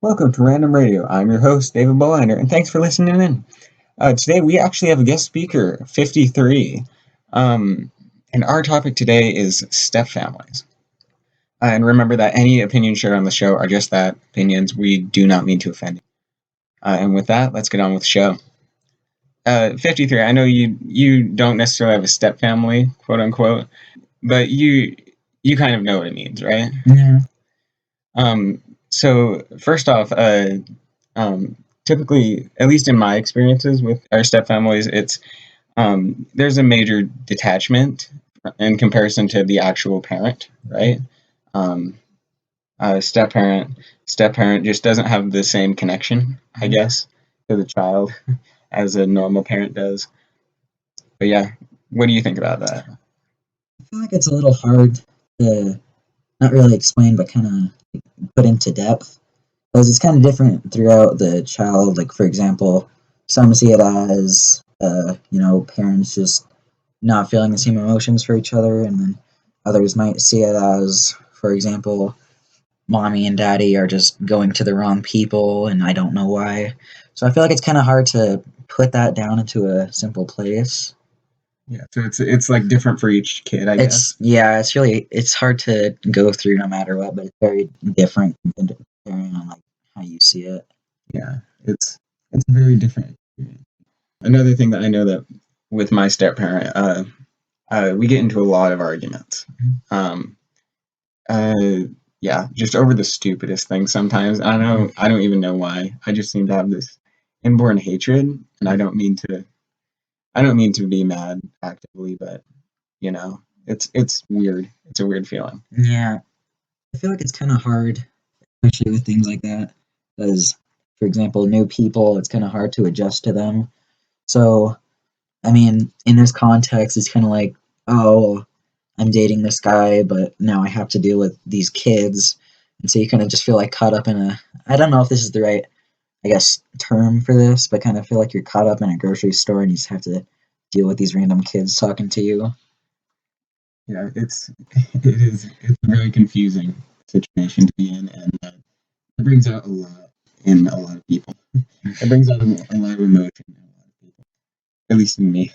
Welcome to Random Radio. I'm your host, David Bolander, and thanks for listening in. Today, we actually have a guest speaker, Fiftithri. And our topic today is step families. And remember that any opinions shared on the show are just that, opinions. We do not mean to offend you. And with that, let's get on with the show. 53, I know you don't necessarily have a step family, quote unquote, but you kind of know what it means, right? Yeah. So first off, typically, at least in my experiences with our step families, it's there's a major detachment in comparison to the actual parent, right? Um, step parent just doesn't have the same connection, I guess, to the child as a normal parent does. But yeah, what do you think about that? I feel like it's a little hard to not really explain, but kind of put into depth because it's kind of different throughout the child. Like, for example, some see it as, parents just not feeling the same emotions for each other, and then others might see it as, for example, mommy and daddy are just going to the wrong people, and I don't know why. So I feel like it's kind of hard to put that down into a simple place. Yeah, so it's like different for each kid, I guess. It's hard to go through no matter what, but it's very different depending on like how you see it. Yeah, it's a very different experience. Another thing that I know that with my step parent, we get into a lot of arguments. Um, yeah, just over the stupidest things sometimes. I don't even know why. I just seem to have this inborn hatred, and I don't mean to be mad actively, but it's weird. It's a weird feeling. Yeah, I feel like it's kind of hard, especially with things like that, because, for example, new people, it's kind of hard to adjust to them. So, I mean, in this context, it's kind of like, oh, I'm dating this guy, but now I have to deal with these kids. And so you kind of just feel like caught up in I don't know if this is the right, I guess, term for this, but kind of feel like you're caught up in a grocery store and you just have to deal with these random kids talking to you. Yeah, it's a very confusing situation to be in, and it brings out a lot in a lot of people. It brings out a lot of emotion in a lot of people, at least in me.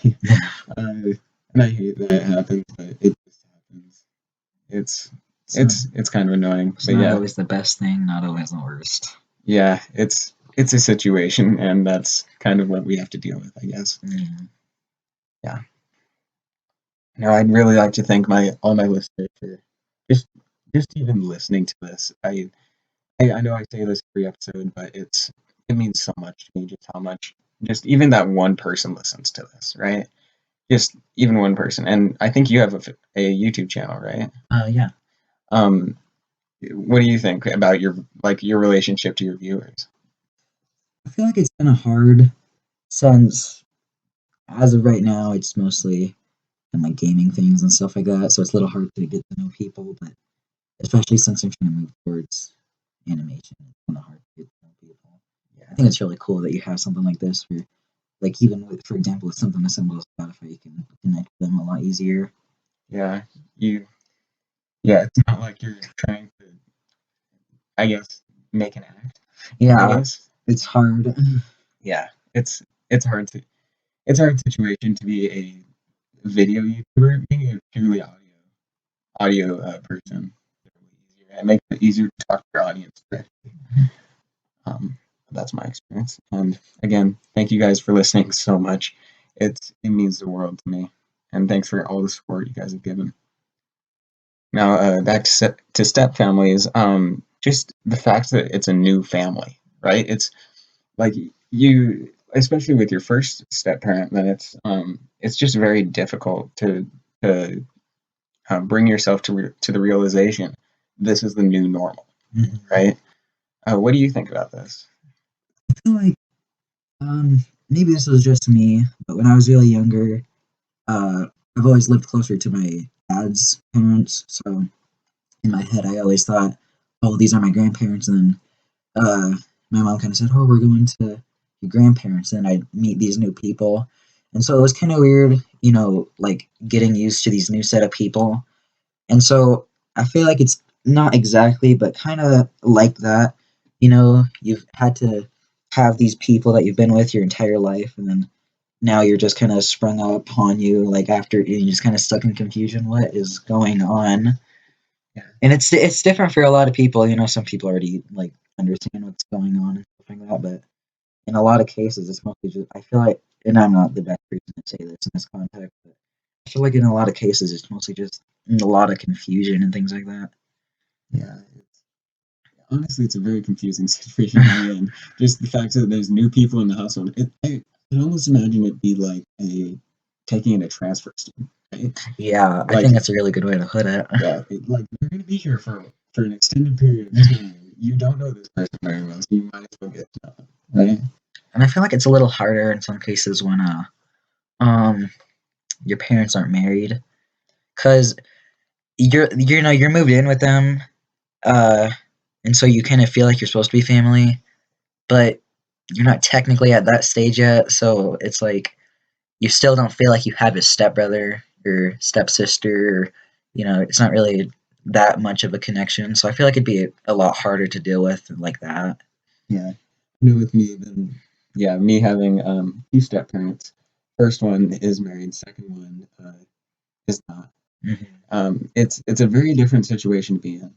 And I hate that it happens, but it just happens. It's kind of annoying. It's but not yeah, always the best thing, not always the worst. yeah, it's a situation, and that's kind of what we have to deal with, I guess. Yeah. Now, I'd really like to thank all my listeners for just even listening to this. I know I say this every episode, but it means so much to me just how much just even that one person listens to this, right? Just even one person. And I think you have a YouTube channel, right? Yeah. What do you think about your relationship to your viewers? I feel like it's kind of hard since, as of right now, it's mostly kind of like gaming things and stuff like that. So it's a little hard to get to know people, but especially since I'm trying to move towards animation, it's kind of hard to get to know people. Yeah. I think it's really cool that you have something like this where, like, even with, for example, with something as simple as Spotify, you can connect with them a lot easier. Yeah, it's not like you're trying to, I guess, make an act. Yeah, it's hard. Yeah, it's hard to it's a hard situation to be a video YouTuber. Being a purely audio person, it makes it easier to talk to your audience directly. That's my experience. And again, thank you guys for listening so much. It means the world to me. And thanks for all the support you guys have given. Now, back to step families. Just the fact that it's a new family, right? It's like you, especially with your first step parent, then it's just very difficult to bring yourself to the realization this is the new normal, right? What do you think about this? I feel like maybe this was just me, but when I was really younger, I've always lived closer to my dad's parents, so in my head I always thought, oh, these are my grandparents, and then my mom kind of said, oh, we're going to your grandparents, and I'd meet these new people, and so it was kind of weird, like getting used to these new set of people, and so I feel like it's not exactly, but kind of like that, you've had to have these people that you've been with your entire life, and then now you're just kind of sprung upon you, like after you're just kind of stuck in confusion. What is going on? Yeah. And it's different for a lot of people. Some people already like understand what's going on and stuff like that, but in a lot of cases, it's mostly just I feel like, and I'm not the best person to say this in this context, but I feel like in a lot of cases, it's mostly just a lot of confusion and things like that. Yeah. Honestly, it's a very confusing situation to be in. Just the fact that there's new people in the household. I can almost imagine it be like taking in a transfer student, right? Yeah, I Like, think that's a really good way to put it. yeah, like they're going to be here for an extended period of time. You don't know this person very well, so you might as well get to know them, right? And I feel like it's a little harder in some cases when um your parents aren't married, because you're moved in with them, uh and so you kind of feel like you're supposed to be family, but you're not technically at that stage yet, so it's like you still don't feel like you have a stepbrother or stepsister, or, it's not really that much of a connection. So I feel like it'd be a lot harder to deal with like that. Yeah. New with me, then yeah, me having two step parents. First one is married. Second one is not. It's a very different situation to be in.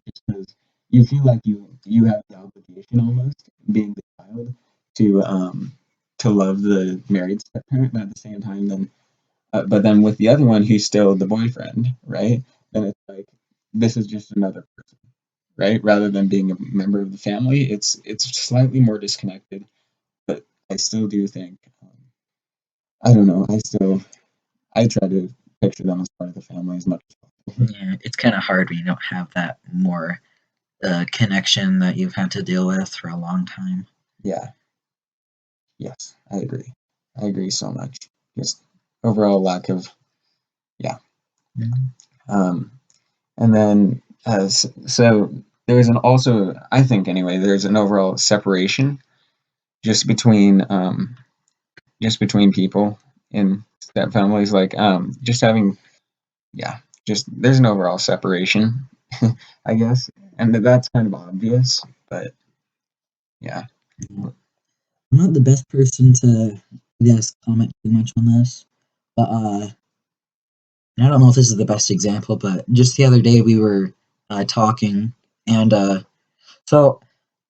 Just because you feel like you have the obligation almost being the child to love the married step parent, but at the same time, then but then with the other one, he's still the boyfriend, right? Then it's like this is just another person, right? Rather than being a member of the family, it's slightly more disconnected. But I still do think I don't know. I try to picture them as part of the family as much as possible. Yeah, it's kind of hard when you don't have that more connection that you've had to deal with for a long time. Yeah. Yes, I agree. I agree so much. Just overall lack of yeah. Um, and then so there's an also I think anyway there's an overall separation just between people in step families like just having yeah just there's an overall separation I guess and that's kind of obvious but yeah. I'm not the best person to, I guess, comment too much on this, but and I don't know if this is the best example, but just the other day we were talking, and so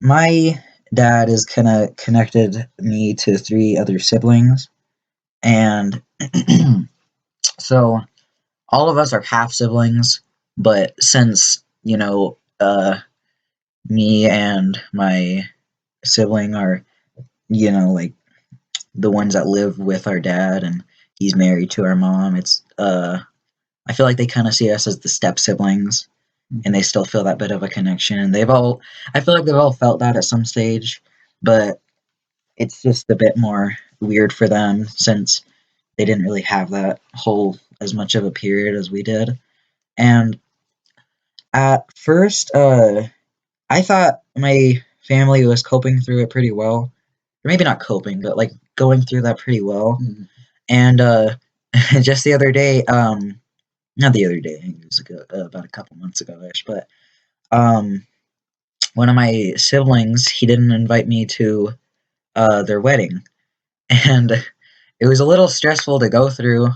my dad is kind of connected me to three other siblings, and so all of us are half siblings, but since me and my sibling are like the ones that live with our dad, and he's married to our mom, it's I feel like they kind of see us as the step siblings, and they still feel that bit of a connection. And I feel like they've all felt that at some stage, but it's just a bit more weird for them since they didn't really have that whole as much of a period as we did. And at first, I thought my family was coping through it pretty well, or maybe not coping, but like going through that pretty well. Mhm. And just the other day, not the other day, I think it was about a couple months ago ish, but um, one of my siblings, he didn't invite me to their wedding, and it was a little stressful to go through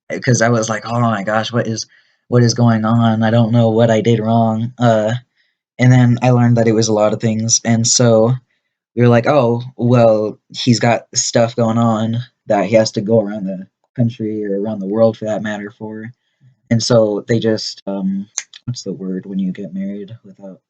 because I was like, oh my gosh, what is going on? I don't know what I did wrong. And then I learned that it was a lot of things, and so we were like, oh well, he's got stuff going on that he has to go around the country or around the world for that matter for. And so they just what's the word when you get married without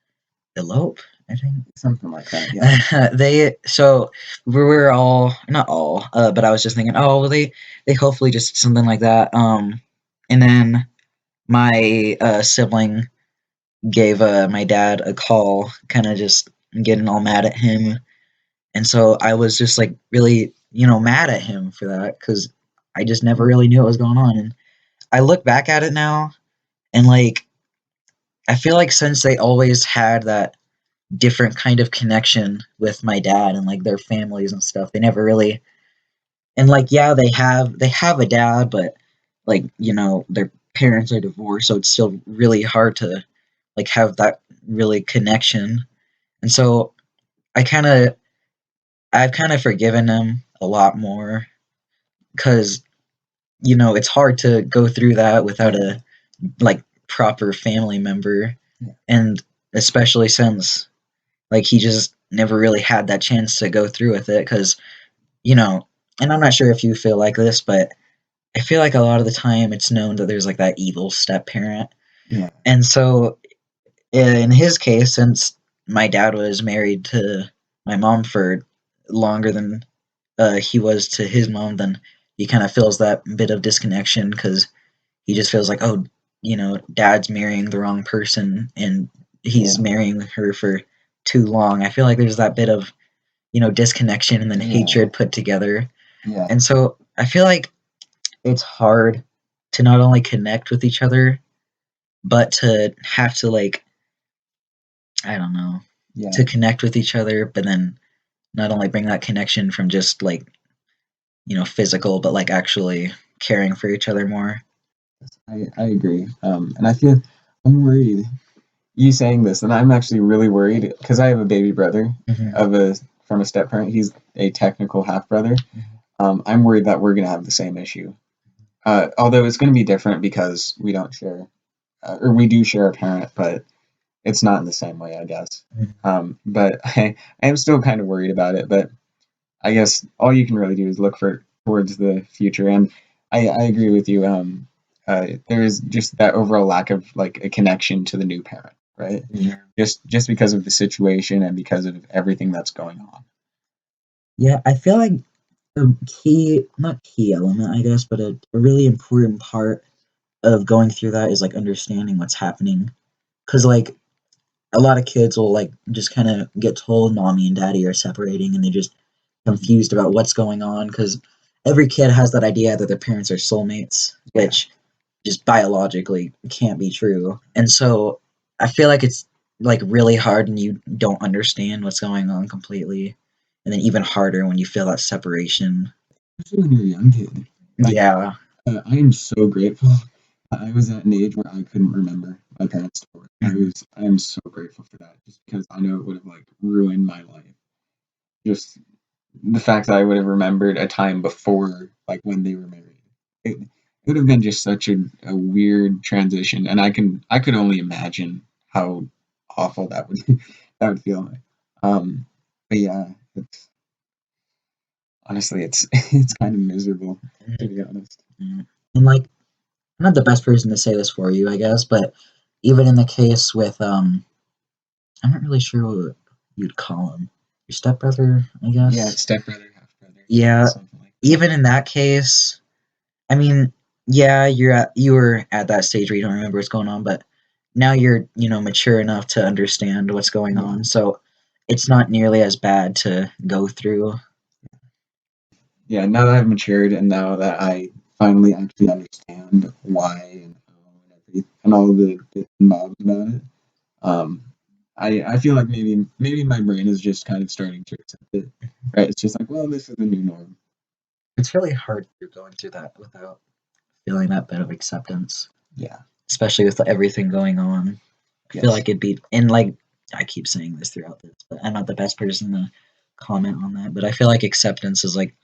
elope, I think. Something like that yeah. So we were all not all, but I was just thinking, oh well, they hopefully just something like that. And then my sibling gave my dad a call, kind of just getting all mad at him, and so I was just like really mad at him for that because I just never really knew what was going on. And I look back at it now, and like I feel like since they always had that different kind of connection with my dad and like their families and stuff, they never really, and like yeah, they have a dad, but like their parents are divorced, so it's still really hard to like have that really connection. And so I kind of I've kind of forgiven him a lot more because it's hard to go through that without a like proper family member, Yeah. and especially since like he just never really had that chance to go through with it because and I'm not sure if you feel like this, but I feel like a lot of the time it's known that there's like that evil step parent. Yeah. And so in his case, since my dad was married to my mom for longer than he was to his mom, then he kind of feels that bit of disconnection because he just feels like, oh, dad's marrying the wrong person and he's Yeah. marrying her for too long. I feel like there's that bit of, disconnection and then Yeah. hatred put together. Yeah. And so I feel like it's hard to not only connect with each other, but to have to like, I don't know, Yeah. to connect with each other, but then not only bring that connection from just like, physical, but like actually caring for each other more. I agree. And I feel I'm worried. You saying this, and I'm actually really worried because I have a baby brother Mm-hmm. from a step parent. He's a technical half brother. Mm-hmm. I'm worried that we're gonna have the same issue. Although it's gonna be different because we don't share, or we do share a parent, but it's not in the same way, I guess. But I am still kind of worried about it. But I guess all you can really do is look for towards the future. And I agree with you. There is just that overall lack of like a connection to the new parent, right? Yeah. Just because of the situation and because of everything that's going on. Yeah, I feel like a not key element, I guess, but a really important part of going through that is like understanding what's happening. Because like a lot of kids will like just kind of get told mommy and daddy are separating and they're just Mhm. confused about what's going on because every kid has that idea that their parents are soulmates, Yeah, which just biologically can't be true. And so I feel like it's like really hard when you don't understand what's going on completely. And then even harder when you feel that separation. especially when you're a young kid. Like Yeah. I am so grateful. I was at an age where I couldn't remember my parents' story. I am so grateful for that, just because I know it would have like ruined my life. Just the fact that I would have remembered a time before, like when they were married. It would have been just such a weird transition, and I could only imagine how awful that would that would feel. Um, but yeah, it's honestly it's kind of miserable, to be honest. And like I'm not the best person to say this for you, I guess, but even in the case with I'm not really sure what you'd call him. Your stepbrother, I Yeah, guess. stepbrother, half brother, Yeah, something like that. even in that case, I mean, yeah, you were at that stage where you don't remember what's going on, but now you're, mature enough to understand what's going Yeah, on. So it's not nearly as bad to go through. yeah. Now that I've matured and now that I finally actually understand why and how and everything and all the bits and bobs about it, um, I feel like maybe my brain is just kind of starting to accept it. Right? It's just like, well, this is the new norm. It's really hard through going through that without feeling that bit of acceptance, Yeah. especially with everything going on. I feel Yes. like it'd be, and like I keep saying this throughout this, but I'm not the best person to comment on that. But I feel like acceptance is like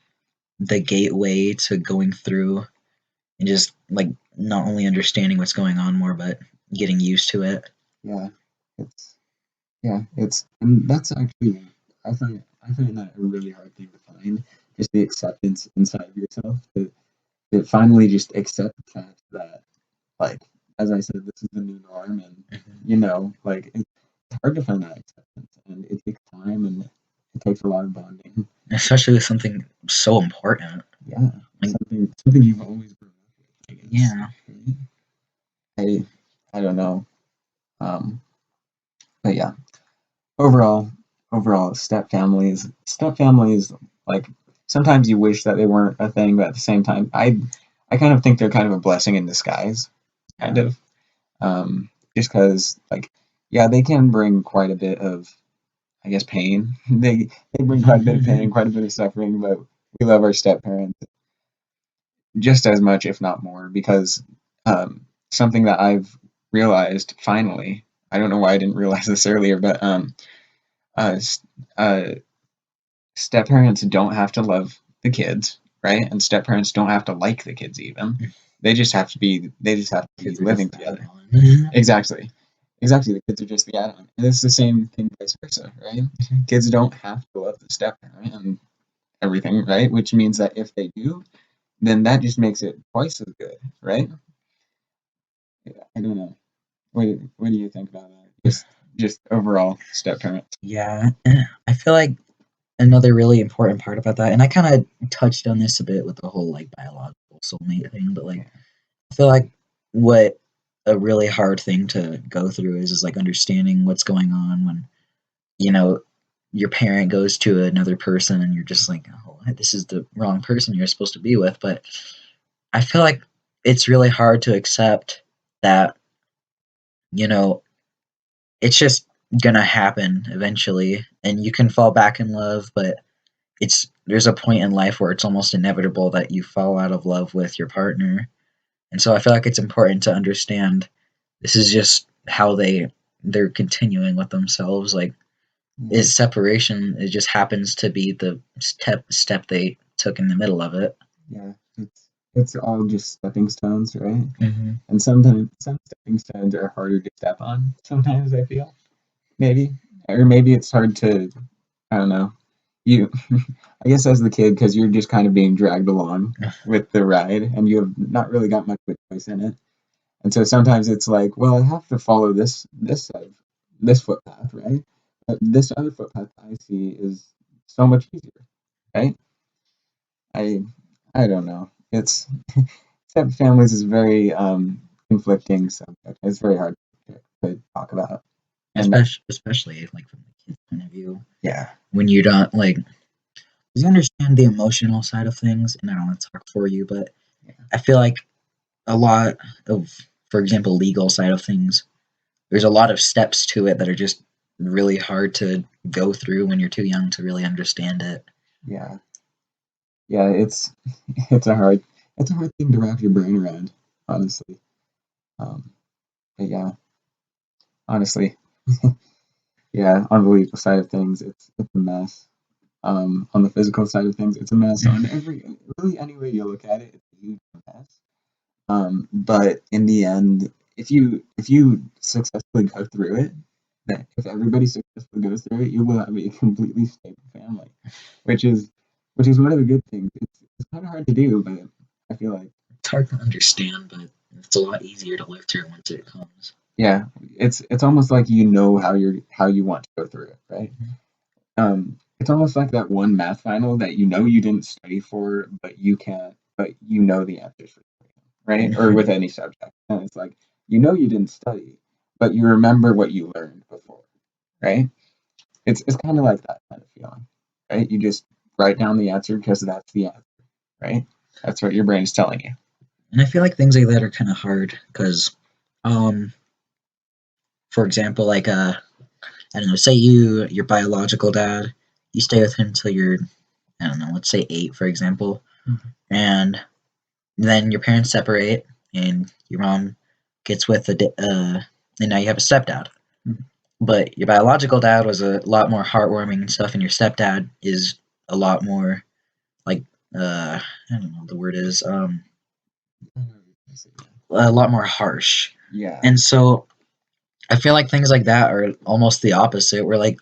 the gateway to going through and just like not only understanding what's going on more, but getting used to it. Yeah. It's it's and that's actually I find that a really hard thing to find. Just the acceptance inside of yourself to finally just accept the fact that, like, as I said, this is the new norm, and Mhm. like it's hard to find that acceptance, and it takes time, and it takes a lot of bonding. Especially with something so important. Yeah, Like, something you've always grown up with, I guess. yeah, I I don't know, um, but yeah, overall, step families, like sometimes you wish that they weren't a thing, but at the same time, I kind of think they're kind of a blessing in disguise, kind yeah. of. Just because, like, yeah, they can bring quite a bit of, I guess, pain. They bring quite a bit of pain, quite a bit of suffering, but we love our step parents just as much, if not more, because something that I've realized finally, I don't know why I didn't realize this earlier, but uh, uh, step parents don't have to love the kids, right? And step parents don't have to like the kids even. They just have to be living together. Exactly. Exactly. The kids are just the add-on. And it's the same thing vice versa, right? Kids don't have to love the step parent and everything, right? Which means that if they do, then that just makes it twice as good, right? I don't know. What do you think about that? Just overall step parents. Yeah, I feel like another really important part about that, and I kind of touched on this a bit with the whole like biological soulmate thing, but like I feel like what a really hard thing to go through is like understanding what's going on when you know your parent goes to another person and you're just like, oh, this is the wrong person you're supposed to be with. But I feel like it's really hard to accept that you know it's just gonna happen eventually, and you can fall back in love, but there's a point in life where it's almost inevitable that you fall out of love with your partner. And so I feel like it's important to understand this is just how they're continuing with themselves. Like is separation, it just happens to be the step they took in the middle of it. Yeah, it's all just stepping stones, right? Mm-hmm. And sometimes some stepping stones are harder to step on. Sometimes I feel maybe, or maybe it's hard to. I don't know. You, I guess as the kid, because you're just kind of being dragged along with the ride, and you have not really got much of a choice in it. And so sometimes it's like, well, I have to follow this footpath, right? But this other footpath I see is so much easier, right? I I don't know. It's step families is very conflicting subject. It's very hard to talk about. And Especially like from the kid's point of view, yeah, when you don't like, you understand the emotional side of things, and I don't want to talk for you, but I feel like a lot of, for example, legal side of things, there's a lot of steps to it that are just really hard to go through when you're too young to really understand it. yeah, yeah. It's a hard thing to wrap your brain around, honestly. Um, but yeah, honestly, yeah. On the legal side of things, it's a mess. On the physical side of things, it's a mess. On really any way you look at it, it's a huge mess. But in the end, if you successfully go through it, that if everybody successfully goes through it, you will have a completely stable family, which is one of the good things. It's kind of hard to do, but I feel like It's hard to understand, but it's a lot easier to live through once it comes. yeah, it's almost like you know how you want to go through it, right? It's almost like that one math final that you know you didn't study for, but you know the answers for, right? Or with any subject. And it's like, you know you didn't study, but you remember what you learned before, right? It's kind of like that kind of feeling, right? You just write down the answer because that's the answer, right? That's what your brain is telling you. And I feel like things like that are kind of hard because, um, for example, like I don't know, say your biological dad, you stay with him till you're, I don't know, let's say 8, for example, and then your parents separate, and your mom gets with and now you have a stepdad. But your biological dad was a lot more heartwarming and stuff, and your stepdad is a lot more like I don't know what the word is a lot more harsh. Yeah. And so I feel like things like that are almost the opposite. Where like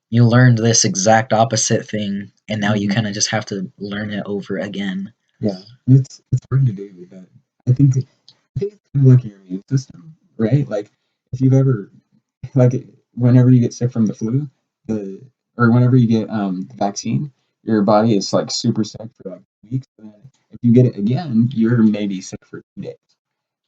you learned this exact opposite thing, and now you kind of just have to learn it over again. Yeah, it's hard to do, but I think it's kind of like your immune system, right? Like if you've ever like whenever you get sick from the flu, the or whenever you get the vaccine, your body is like super sick for like weeks. And then if you get it again, you're maybe sick for 2 days,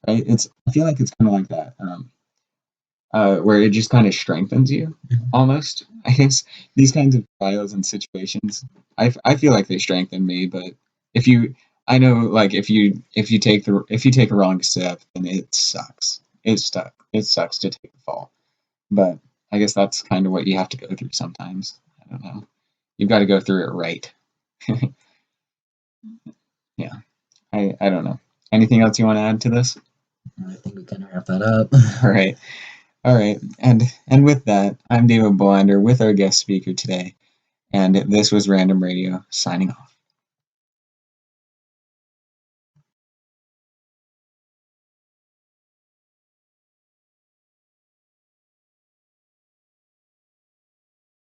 right? I feel like it's kind of like that, where it just kind of strengthens you almost. I guess these kinds of trials and situations, I feel like they strengthen me. But if you, I know like if you take a wrong step, then it sucks. It sucks to take the fall. But I guess that's kind of what you have to go through sometimes. I don't know. You've got to go through it right. Yeah. I don't know. Anything else you want to add to this? I think we can wrap that up. All right. All right, and with that, I'm David Bolander with our guest speaker today, and this was Random Radio signing off.